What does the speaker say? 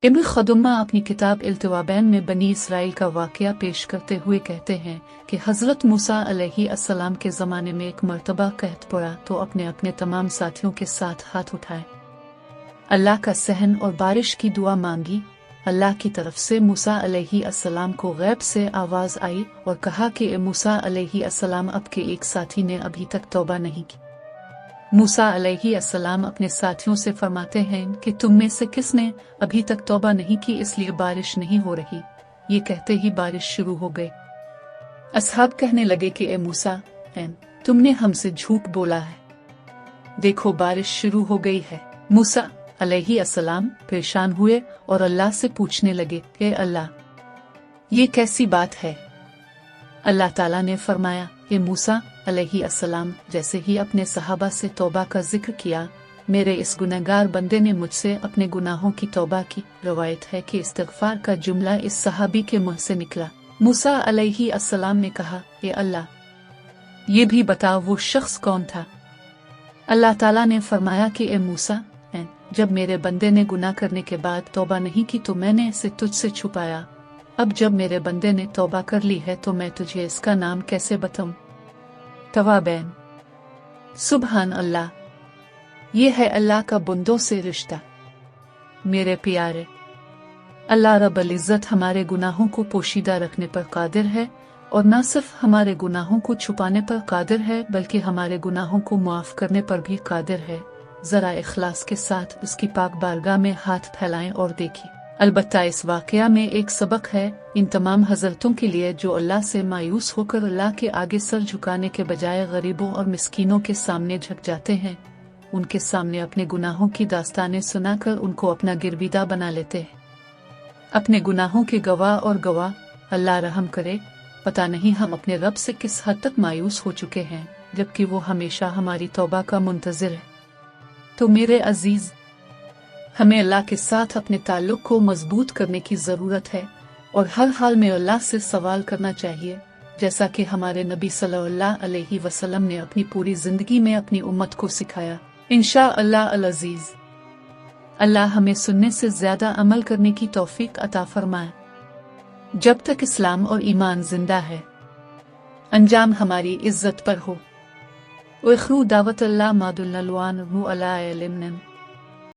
इब्न खदुमा अपनी किताब इल्तिवाबैन में बनी इसराइल का वाक़या पेश करते हुए कहते हैं कि हज़रत मूसा अलैहिस्सलाम के ज़माने में एक मर्तबा कहत पड़ा तो अपने अपने तमाम साथियों के साथ हाथ उठाए, अल्लाह का सहन और बारिश की दुआ मांगी। अल्लाह की तरफ से मूसा अलैहिस्सलाम को गैब से आवाज़ आई और कहा कि ए मूसा अलैहिस्सलाम, अब के एक साथी ने अभी तक तौबा नहीं की। मूसा अलैहिस्सलाम अपने साथियों से फरमाते हैं कि तुम में से किसने अभी तक तौबा नहीं की, इसलिए बारिश नहीं हो रही। ये कहते ही बारिश शुरू हो गई। असहाब कहने लगे कि ए मूसा, तुमने हमसे झूठ बोला है, देखो बारिश शुरू हो गई है। मूसा अलैहिस्सलाम परेशान हुए और अल्लाह से पूछने लगे कि अल्लाह, ये कैसी बात है? अल्लाह ताला ने फरमाया, ए मूसा अलैहिस्सलाम, जैसे ही अपने सहाबा से तौबा का जिक्र किया, मेरे इस गुनहगार बंदे ने मुझसे अपने गुनाहों की तौबा की। रवायत है कि इस्तिग़फ़ार का जुमला इस सहाबी के मुंह से निकला। मूसा अलैहिस्सलाम ने कहा, ए अल्लाह, ये भी बताओ वो शख्स कौन था? अल्लाह ताला ने फरमाया कि ए मूसा, जब मेरे बंदे ने गुनाह करने के बाद तौबा नहीं की तो मैंने इसे तुझसे छुपाया। अब जब मेरे बंदे ने तौबा कर ली है तो मैं तुझे इसका नाम कैसे बताऊं? तवाबैन। सुबहान अल्लाह, ये है अल्लाह का बंदों से रिश्ता। मेरे प्यारे, अल्लाह रब्बुल इज़्ज़त हमारे गुनाहों को पोशीदा रखने पर कादिर है और न सिर्फ हमारे गुनाहों को छुपाने पर कादिर है बल्कि हमारे गुनाहों को माफ़ करने पर भी कादिर है। ज़रा इखलास के साथ उसकी पाक बारगाह में हाथ फैलाएं और देखिए। अलबत्ता इस वाक़या में एक सबक है इन तमाम हज़रतों के लिए जो अल्लाह से मायूस होकर अल्लाह के आगे सर झुकाने के बजाय गरीबों और मिस्कीनों के सामने झुक जाते हैं, उनके सामने अपने गुनाहों की दास्तानें सुनाकर उनको अपना गिरविदा बना लेते हैं। अपने गुनाहों के गवाह और गवाह, अल्लाह रहम करे। पता नहीं हम अपने रब से किस हद तक मायूस हो चुके हैं, जबकि वो हमेशा हमारी तौबा का मुंतज़िर है। तो मेरे अजीज, हमें अल्लाह के साथ अपने ताल्लुक को मजबूत करने की ज़रूरत है और हर हाल में अल्लाह से सवाल करना चाहिए, जैसा कि हमारे नबी सल्लल्लाहु अलैहि वसल्लम ने अपनी पूरी ज़िंदगी में अपनी उम्मत को सिखाया। इंशाअल्लाह अल अज़ीज़, अल्लाह हमें सुनने से ज़्यादा अमल करने की तौफीक अता फरमाए। जब तक इस्लाम और ईमान जिंदा है, अंजाम हमारी इज्जत पर हो। वखरू दावत अल्लाह मादुल्लवान अला इल्मिन।